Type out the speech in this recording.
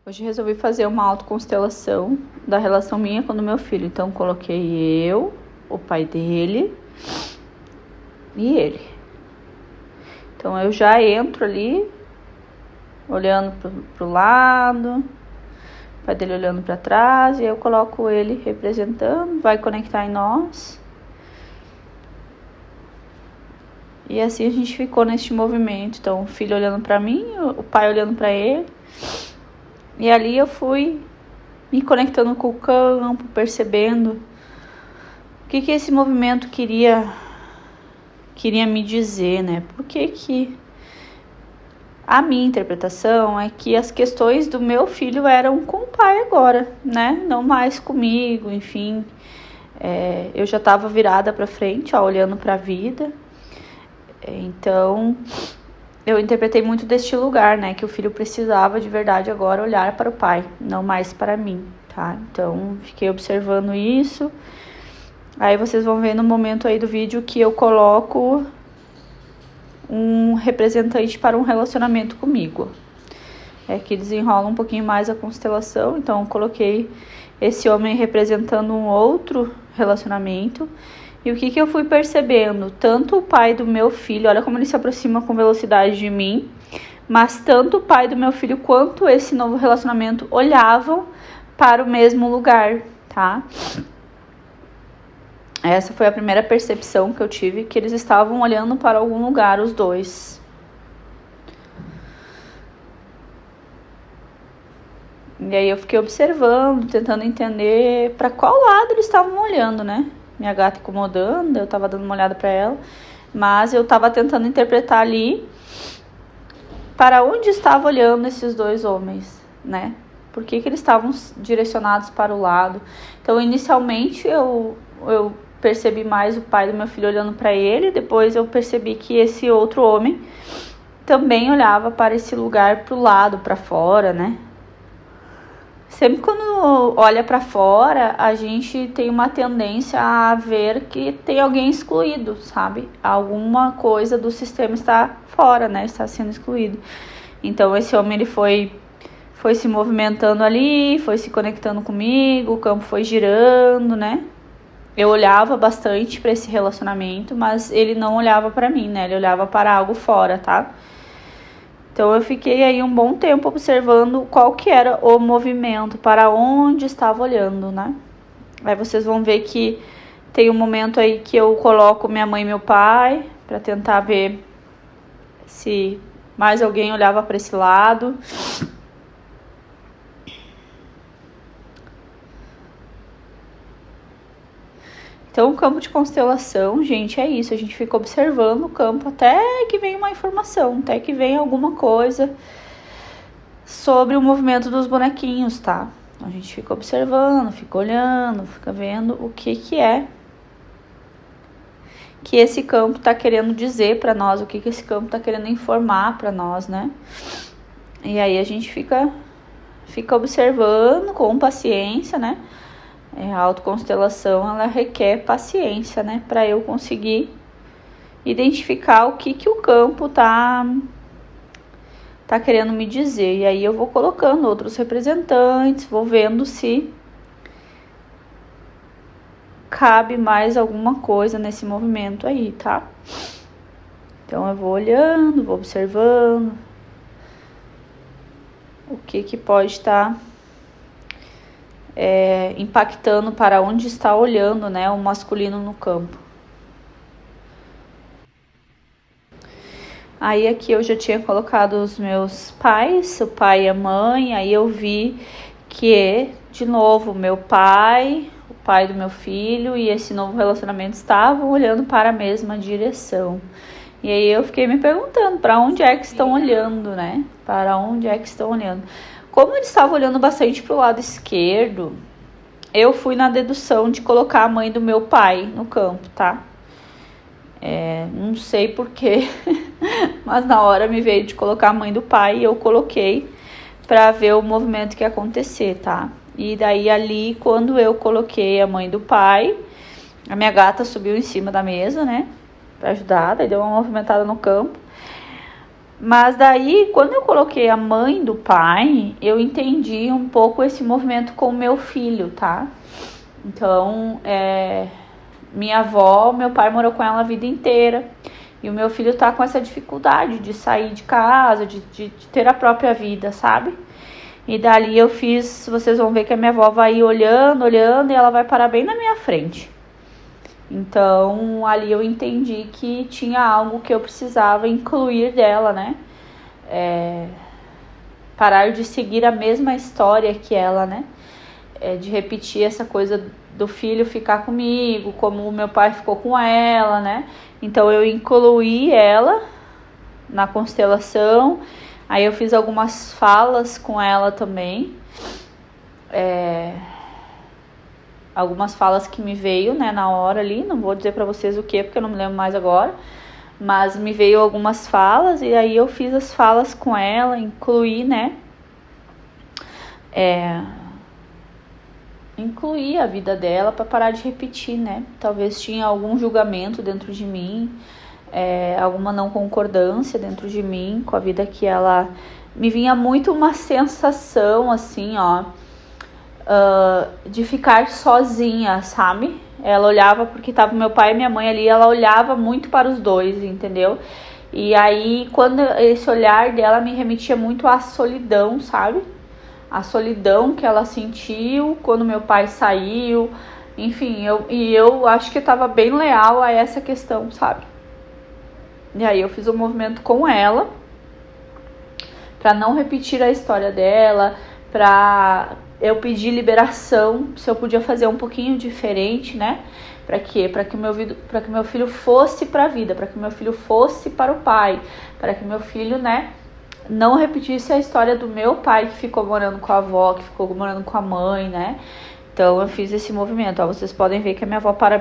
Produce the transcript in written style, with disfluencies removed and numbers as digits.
Hoje resolvi fazer uma autoconstelação da relação minha com o meu filho. Então coloquei eu, o pai dele e ele. Então eu já entro ali, olhando pro lado, o pai dele olhando para trás, e eu coloco ele representando, vai conectar em nós. E assim a gente ficou neste movimento. Então o filho olhando para mim, o pai olhando para ele. E ali eu fui me conectando com o campo, percebendo o que esse movimento queria me dizer, né? Porque a minha interpretação é que as questões do meu filho eram com o pai agora, né? Não mais comigo, enfim. Eu já estava virada para frente, olhando para a vida. Então eu interpretei muito deste lugar, né? Que o filho precisava de verdade agora olhar para o pai, não mais para mim, tá? Então, fiquei observando isso. Aí vocês vão ver no momento aí do vídeo que eu coloco um representante para um relacionamento comigo. Que desenrola um pouquinho mais a constelação. Então, eu coloquei esse homem representando um outro relacionamento. E o que eu fui percebendo? Tanto o pai do meu filho, olha como ele se aproxima com velocidade de mim, mas tanto o pai do meu filho quanto esse novo relacionamento olhavam para o mesmo lugar, tá? Essa foi a primeira percepção que eu tive, que eles estavam olhando para algum lugar, os dois. E aí eu fiquei observando, tentando entender para qual lado eles estavam olhando, né? Minha gata incomodando, eu tava dando uma olhada para ela, mas eu tava tentando interpretar ali para onde estavam olhando esses dois homens, né? Por que eles estavam direcionados para o lado? Então, inicialmente, eu percebi mais o pai do meu filho olhando para ele, depois eu percebi que esse outro homem também olhava para esse lugar, para o lado, para fora, né? Sempre quando olha para fora, a gente tem uma tendência a ver que tem alguém excluído, sabe? Alguma coisa do sistema está fora, né? Está sendo excluído. Então, esse homem, ele foi se movimentando ali, foi se conectando comigo, o campo foi girando, né? Eu olhava bastante para esse relacionamento, mas ele não olhava para mim, né? Ele olhava para algo fora, tá? Então eu fiquei aí um bom tempo observando qual que era o movimento, para onde estava olhando, né? Aí vocês vão ver que tem um momento aí que eu coloco minha mãe e meu pai, para tentar ver se mais alguém olhava para esse lado. Então, o campo de constelação, gente, é isso. A gente fica observando o campo até que vem uma informação, até que vem alguma coisa sobre o movimento dos bonequinhos, tá? Então, a gente fica observando, fica olhando, fica vendo o que é que esse campo tá querendo dizer para nós, o que esse campo tá querendo informar para nós, né? E aí a gente fica observando com paciência, né? A autoconstelação, ela requer paciência, né? Para eu conseguir identificar o que o campo tá querendo me dizer. E aí eu vou colocando outros representantes, vou vendo se cabe mais alguma coisa nesse movimento aí, tá? Então eu vou olhando, vou observando o que pode estar impactando para onde está olhando, né, o masculino no campo. Aí aqui eu já tinha colocado os meus pais, o pai e a mãe. Aí eu vi que, de novo, meu pai, o pai do meu filho e esse novo relacionamento estavam olhando para a mesma direção. E aí eu fiquei me perguntando para onde é que estão olhando, né? Para onde é que estão olhando? Como eles estavam olhando bastante para o lado esquerdo, eu fui na dedução de colocar a mãe do meu pai no campo, tá? Não sei porquê, mas na hora me veio de colocar a mãe do pai e eu coloquei para ver o movimento que ia acontecer, tá? E daí ali, quando eu coloquei a mãe do pai, a minha gata subiu em cima da mesa, né? Pra ajudar, daí deu uma movimentada no campo. Mas daí, quando eu coloquei a mãe do pai, eu entendi um pouco esse movimento com o meu filho, tá? Então, minha avó, meu pai morou com ela a vida inteira. E o meu filho tá com essa dificuldade de sair de casa, de ter a própria vida, sabe? E dali eu fiz, vocês vão ver que a minha avó vai ir olhando, olhando, e ela vai parar bem na minha frente. Então, ali eu entendi que tinha algo que eu precisava incluir dela, né? Parar de seguir a mesma história que ela, né? De repetir essa coisa do filho ficar comigo, como o meu pai ficou com ela, né? Então, eu incluí ela na constelação. Aí eu fiz algumas falas com ela também. Algumas falas que me veio, né, na hora ali. Não vou dizer pra vocês o que, porque eu não me lembro mais agora. Mas me veio algumas falas e aí eu fiz as falas com ela, incluí, né? Incluí a vida dela pra parar de repetir, né? Talvez tinha algum julgamento dentro de mim, alguma não concordância dentro de mim com a vida que ela... Me vinha muito uma sensação, assim, ó, de ficar sozinha, sabe? Ela olhava, porque tava meu pai e minha mãe ali, ela olhava muito para os dois, entendeu? E aí, quando esse olhar dela me remetia muito à solidão, sabe? A solidão que ela sentiu quando meu pai saiu. Enfim, eu acho que eu tava bem leal a essa questão, sabe? E aí eu fiz um movimento com ela pra não repetir a história dela, pra eu pedir liberação, se eu podia fazer um pouquinho diferente, né? Pra quê? Pra que meu filho fosse pra vida, pra que meu filho fosse para o pai, para que meu filho, né, não repetisse a história do meu pai que ficou morando com a avó, que ficou morando com a mãe, né? Então eu fiz esse movimento, ó, vocês podem ver que a minha avó para